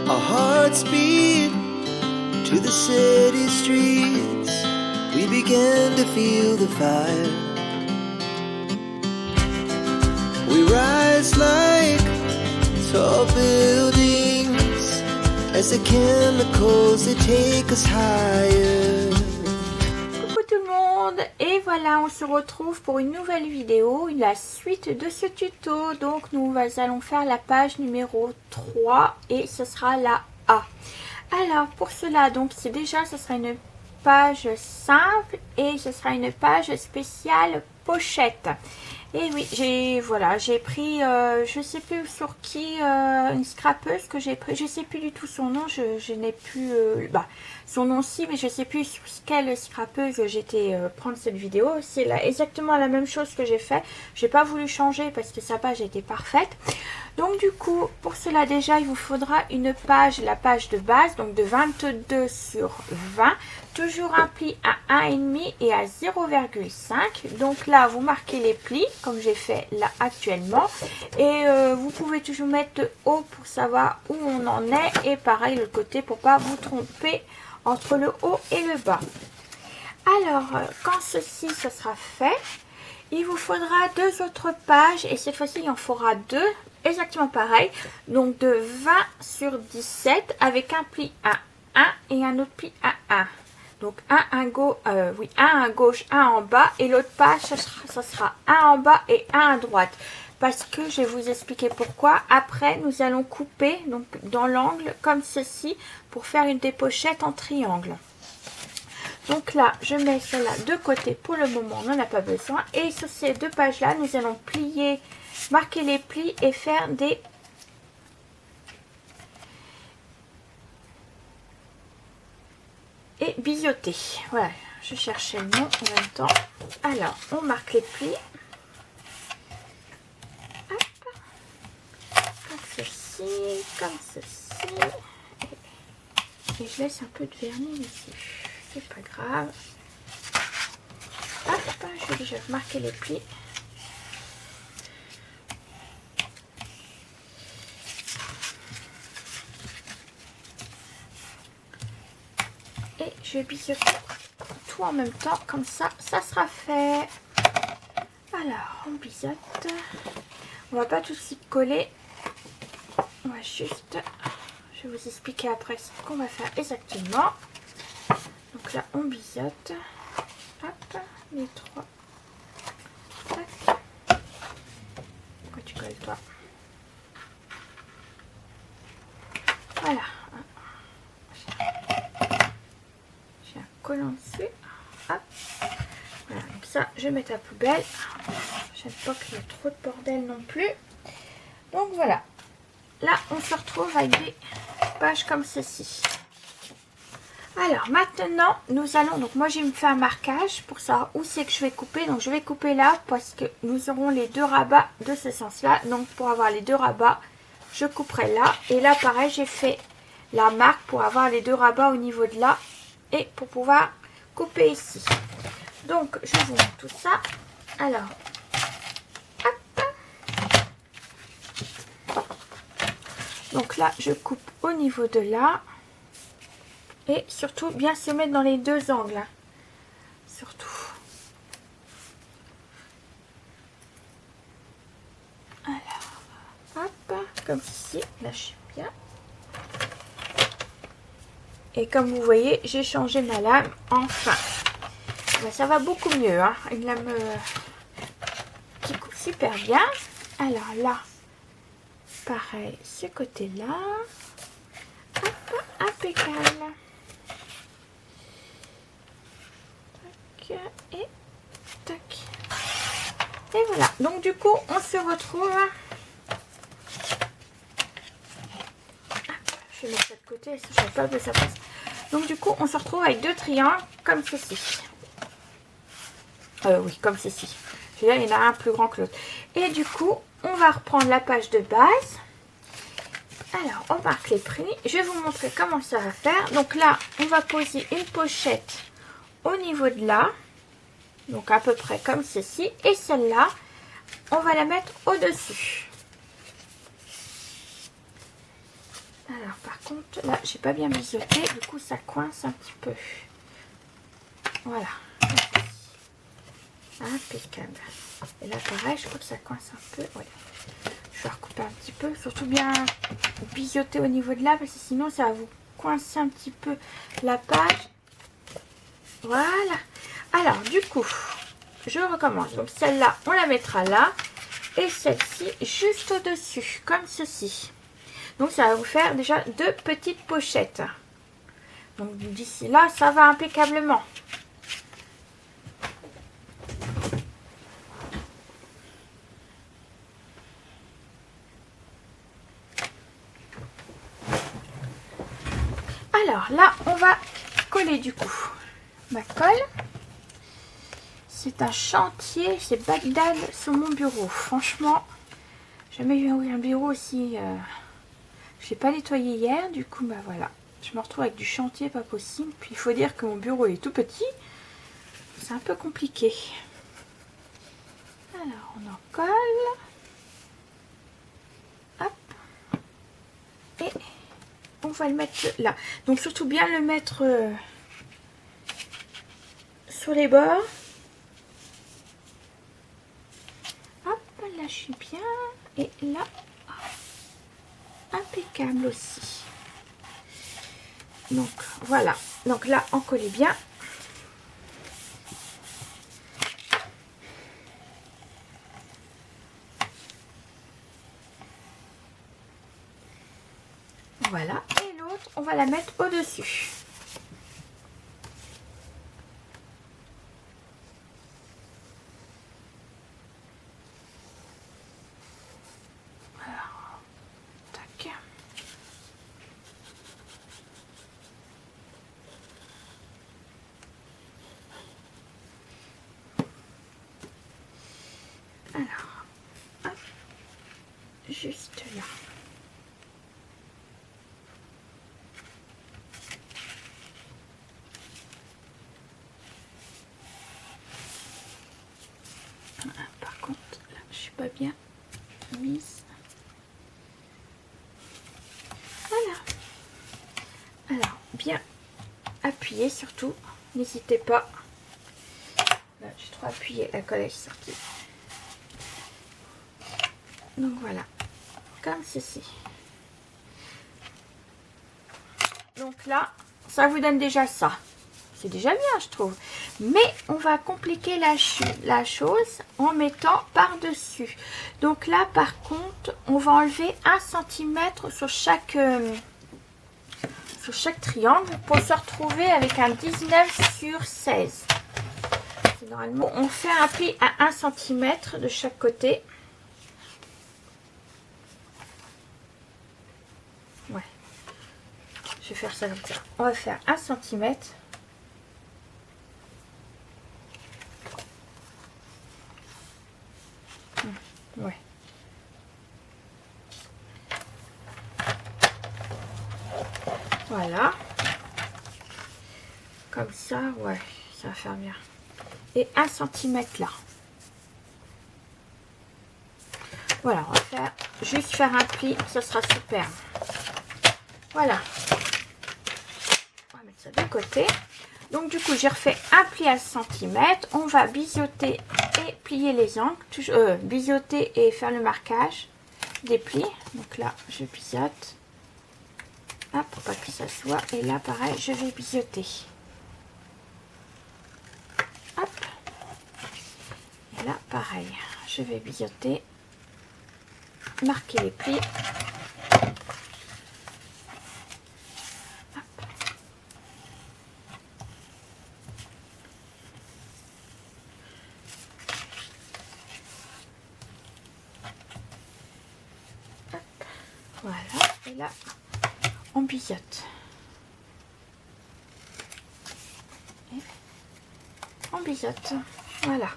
Our hearts beat to the city streets. We began to feel the fire. We rise like tall buildings as the chemicals they take us higher. Coucou tout le monde, et voilà, on se retrouve pour une nouvelle vidéo, la suite de ce tuto. Donc nous allons faire la page numéro 3 et ce sera la A. Alors pour cela, donc c'est déjà, ce sera une page simple et ce sera une page spéciale pochette. Et oui, j'ai pris, je sais plus sur qui, une scrapeuse que j'ai pris, je sais plus du tout son nom, je n'ai plus, son nom si, mais je sais plus sur quelle scrapeuse j'étais prendre cette vidéo. C'est exactement la même chose que j'ai fait, j'ai pas voulu changer parce que sa page était parfaite. Donc du coup, pour cela déjà, il vous faudra une page, la page de base, donc de 22 sur 20, toujours un pli à 1,5 et à 0,5. Donc là, vous marquez les plis, comme j'ai fait là actuellement. Et vous pouvez toujours mettre de haut pour savoir où on en est. Et pareil, le côté pour pas vous tromper entre le haut et le bas. Alors, quand ceci, ce sera fait, il vous faudra deux autres pages. Et cette fois-ci, il en faudra deux. Exactement pareil, donc de 20 sur 17 avec un pli à 1 et un autre pli à 1. Donc un à gauche, un en bas, et l'autre page ça sera un en bas et un à droite. Parce que je vais vous expliquer pourquoi. Après nous allons couper donc dans l'angle comme ceci pour faire une des pochettes en triangle. Donc là, je mets cela de côté pour le moment, on n'en a pas besoin. Et sur ces deux pages-là, nous allons plier, marquer les plis et faire des... et biseauter. Voilà, je cherchais le nom en même temps. Alors, on marque les plis. Hop. Comme ceci, comme ceci. Et je laisse un peu de vernis ici. C'est pas grave. Hop, je vais déjà marquer les plis. Et je vais biseauter tout en même temps, comme ça, ça sera fait. Alors, on biseaute. On va pas tout de suite coller. On va juste... je vais vous expliquer après ce qu'on va faire exactement. Donc là, on biseaute. Hop, les trois. Tac. Pourquoi tu colles, toi? Voilà. J'ai un collant dessus. Hop. Voilà, donc ça, je vais mettre à la poubelle. J'aime pas qu'il y ait trop de bordel non plus. Donc voilà. Là, on se retrouve avec des pages comme ceci. Alors maintenant, nous allons, donc moi j'ai me fait un marquage pour savoir où c'est que je vais couper. Donc je vais couper là parce que nous aurons les deux rabats de ce sens-là. Donc pour avoir les deux rabats, je couperai là. Et là pareil, j'ai fait la marque pour avoir les deux rabats au niveau de là. Et pour pouvoir couper ici. Donc je vous montre tout ça. Alors, hop. Donc là, je coupe au niveau de là. Et surtout, bien se mettre dans les deux angles. Hein. Surtout. Alors, hop, comme ceci. Là, je suis bien. Et comme vous voyez, j'ai changé ma lame en fin. Ben, ça va beaucoup mieux. Hein. Une lame qui coupe super bien. Alors là, pareil, ce côté-là. Hop, impeccable. Et tac. Et voilà. Donc du coup, on se retrouve. Je vais mettre ça de côté, je n'ai pas de sa place. Donc du coup, on se retrouve avec deux triangles comme ceci. Oui, comme ceci. Je veux dire, il y en a un plus grand que l'autre. Et du coup, on va reprendre la page de base. Alors, on marque les plis. Je vais vous montrer comment ça va faire. Donc là, on va poser une pochette au niveau de là. Donc à peu près comme ceci. Et celle-là, on va la mettre au-dessus. Alors par contre, là, j'ai pas bien biseauté, du coup ça coince un petit peu. Voilà. Impeccable. Et là pareil, je crois que ça coince un peu. Ouais. Je vais recouper un petit peu, surtout bien biseauter au niveau de là, parce que sinon ça va vous coincer un petit peu la page. Voilà. Alors du coup, je recommence. Donc celle-là, on la mettra là. Et celle-ci juste au-dessus, comme ceci. Donc ça va vous faire déjà 2 petites pochettes. Donc d'ici là, ça va impeccablement. Alors là, on va coller du coup ma colle. C'est un chantier, c'est Bagdad sur mon bureau. Franchement, jamais eu un bureau aussi... Je l'ai pas nettoyé hier, du coup, bah voilà. Je me retrouve avec du chantier, pas possible. Puis il faut dire que mon bureau est tout petit. C'est un peu compliqué. Alors, on en colle. Hop. Et on va le mettre là. Donc surtout bien le mettre sur les bords. Hop, là je suis bien. Et là, impeccable aussi. Donc voilà. Donc là, on colle bien. Voilà. Et l'autre, on va la mettre au-dessus. Alors, hop, juste là. Par contre, là, je suis pas bien mise. Voilà. Alors, bien appuyer surtout. N'hésitez pas. Là, j'ai trop appuyé, la colle est sortie. Donc voilà, comme ceci. Donc là, ça vous donne déjà ça. C'est déjà bien, je trouve. Mais on va compliquer la chose en mettant par-dessus. Donc là, par contre, on va enlever 1 cm sur chaque triangle pour se retrouver avec un 19/16. Normalement, on fait un pli à 1 cm de chaque côté. Ouais. Je vais faire ça comme ça. On va faire 1 cm. Ouais. Voilà. Comme ça, ouais, ça va faire bien. Et 1 cm là. Voilà, on va faire juste faire un pli, ça sera super. Voilà. On va mettre ça de côté. Donc du coup, j'ai refait un pli à centimètre. On va biseauter et plier les angles. Biseauter et faire le marquage des plis. Donc là, je biseaute. Hop, pour pas que ça soit. Et là, pareil, je vais biseauter. Hop. Et là, pareil, je vais biseauter. Marquer les plis. Voilà, et là, on biseaute. Et on biseaute. Voilà.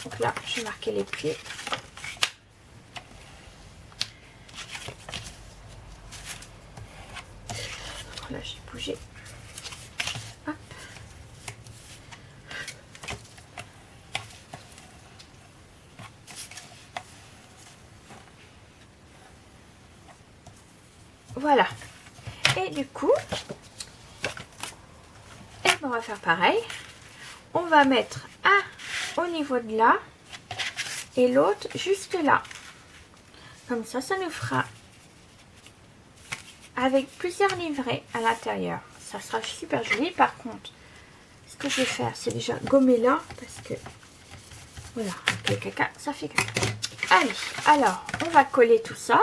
Donc là, je vais marquer les plis. Là, j'ai bougé. Hop. Voilà. Et du coup, on va faire pareil. On va mettre un au niveau de là et l'autre juste là. Comme ça nous fera avec plusieurs livrets à l'intérieur. Ça sera super joli. Par contre, ce que je vais faire, c'est déjà gommer là parce que voilà, avec le caca, ça fait caca. Allez, alors on va coller tout ça.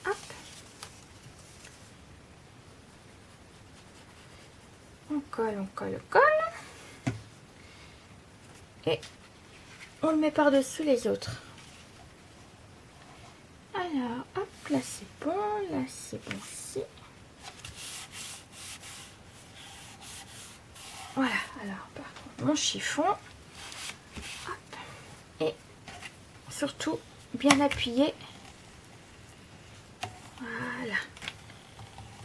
Hop. On colle, on colle, on colle. Et on le met par-dessus les autres. Alors, hop, là c'est bon, là c'est bon aussi. Voilà, alors par contre, mon chiffon. Hop, et surtout bien appuyé. Voilà,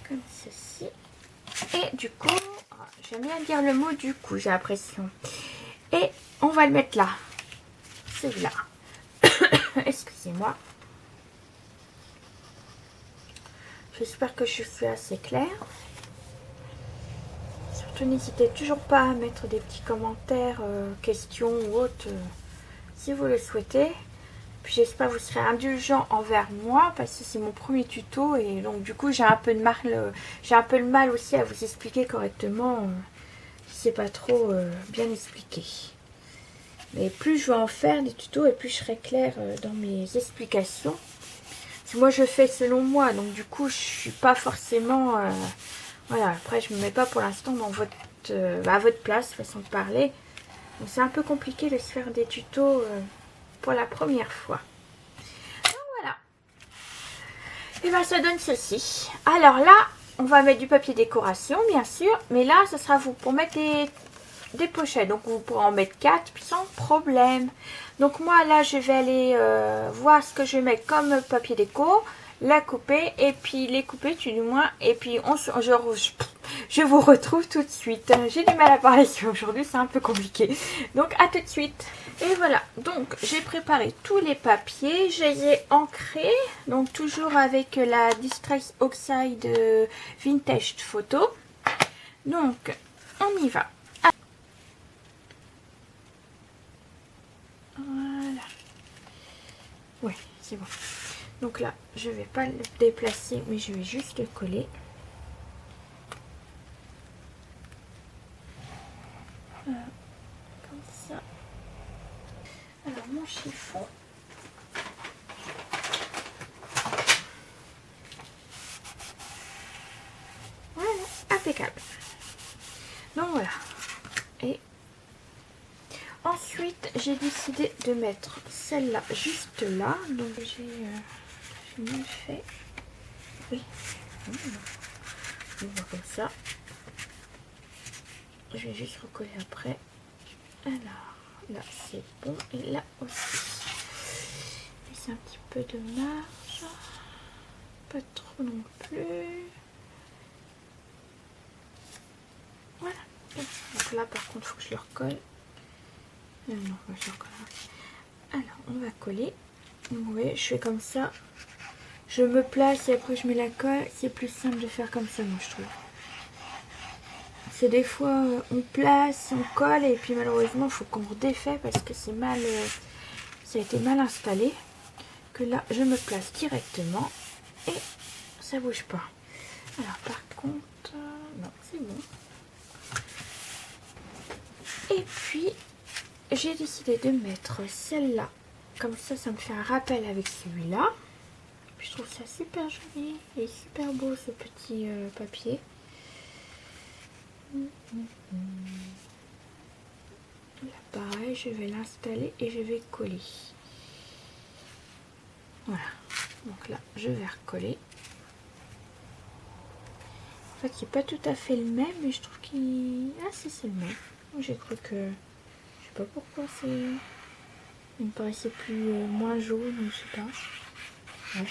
comme ceci. Et du coup, j'aime bien dire le mot du coup, j'ai l'impression. Et on va le mettre là. Celui-là. Excusez-moi. J'espère que je suis assez claire. Surtout n'hésitez toujours pas à mettre des petits commentaires, questions ou autres, si vous le souhaitez. Puis j'espère que vous serez indulgent envers moi parce que c'est mon premier tuto et donc du coup j'ai un peu de mal aussi à vous expliquer correctement si c'est pas trop bien expliqué. Mais plus je vais en faire des tutos et plus je serai claire dans mes explications. Moi je fais selon moi, donc du coup je suis pas forcément voilà, après je me mets pas pour l'instant dans votre à votre place, façon de parler, donc c'est un peu compliqué de se faire des tutos pour la première fois. Donc voilà, et ben ça donne ceci. Alors là on va mettre du papier décoration bien sûr, mais là ce sera vous pour mettre des pochettes, donc vous pourrez en mettre 4 sans problème. Donc moi là je vais aller voir ce que je vais mettre comme papier déco, la couper et puis les couper tout du moins, et puis je vous retrouve tout de suite. J'ai du mal à parler aujourd'hui, c'est un peu compliqué, donc à tout de suite. Et voilà, donc j'ai préparé tous les papiers, je les ai ancrés, donc toujours avec la Distress Oxide Vintage Photo. Donc on y va. Voilà. Ouais, c'est bon. Donc là, je vais pas le déplacer, mais je vais juste le coller. Comme ça. Alors, mon chiffon. Voilà, impeccable. Donc voilà. Et ensuite, j'ai décidé de mettre celle-là juste là. Donc j'ai mal fait. Oui. On voit comme ça. Je vais juste recoller après. Alors, là c'est bon. Et là aussi. Laisse un petit peu de marge. Pas trop non plus. Voilà. Donc là par contre, il faut que je le recolle. Non, je le recolle. Alors, on va coller. Donc, vous voyez, je fais comme ça. Je me place et après je mets la colle. C'est plus simple de faire comme ça, moi je trouve. C'est des fois on place, on colle et puis malheureusement il faut qu'on redéfait parce que c'est mal, ça a été mal installé. Que là je me place directement et ça bouge pas. Alors par contre, non c'est bon. Et puis j'ai décidé de mettre celle-là. Comme ça, ça me fait un rappel avec celui-là. Je trouve ça super joli et super beau ce petit papier. Là pareil, je vais l'installer et je vais coller. Voilà, donc là je vais recoller. En fait c'est pas tout à fait le même, mais je trouve qu'il... Ah si, c'est le même. J'ai cru que... Je sais pas pourquoi c'est... Il me paraissait plus moins jaune, je sais pas. Ouais.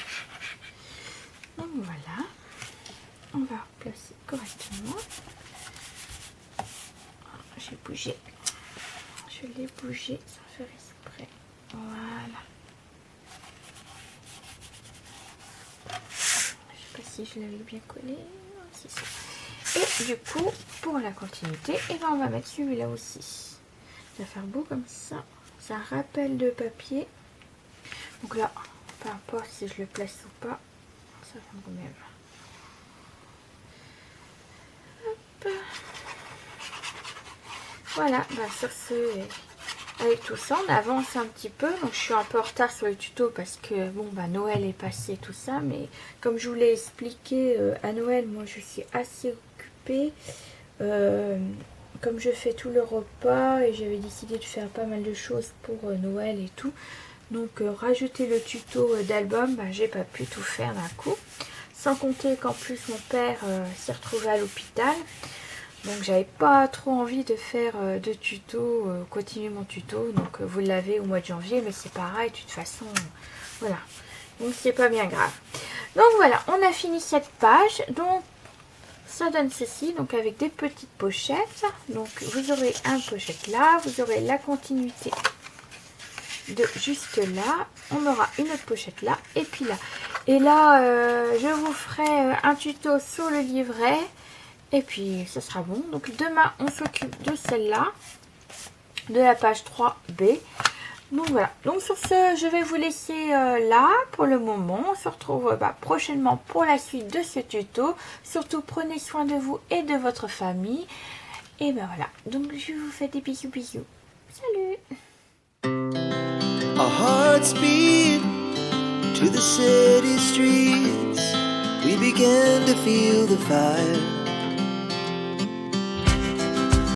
Donc voilà, on va replacer correctement. je l'ai bougé. Je l'ai bougé sans faire exprès. Voilà. Je sais pas si je l'avais bien collé. C'est ça. Et du coup, pour la continuité, et ben on va mettre celui-là aussi. Ça va faire beau comme ça. C'est un rappel de papier. Donc là, peu importe si je le place ou pas, ça va quand même. Hop. Voilà, bah sur ce, avec tout ça, on avance un petit peu. Donc je suis un peu en retard sur le tuto parce que bon bah Noël est passé, tout ça. Mais comme je vous l'ai expliqué, à Noël, moi je suis assez occupée. Comme je fais tout le repas et j'avais décidé de faire pas mal de choses pour Noël et tout. Donc rajouter le tuto d'album, bah, j'ai pas pu tout faire d'un coup. Sans compter qu'en plus mon père s'est retrouvé à l'hôpital. Donc j'avais pas trop envie de faire de tuto, continuer mon tuto. Donc vous l'avez au mois de janvier, mais c'est pareil, de toute façon, voilà. Donc c'est pas bien grave. Donc voilà, on a fini cette page. Donc ça donne ceci, donc avec des petites pochettes. Donc vous aurez une pochette là, vous aurez la continuité de juste là, on aura une autre pochette là et puis là. Et là je vous ferai un tuto sur le livret et puis ça sera bon. Donc demain on s'occupe de celle-là, de la page 3B. Donc voilà, donc sur ce je vais vous laisser là pour le moment. On se retrouve prochainement pour la suite de ce tuto. Surtout prenez soin de vous et de votre famille. Et ben voilà, donc je vous fais des bisous. Salut. Our hearts beat to the city streets. We began to feel the fire.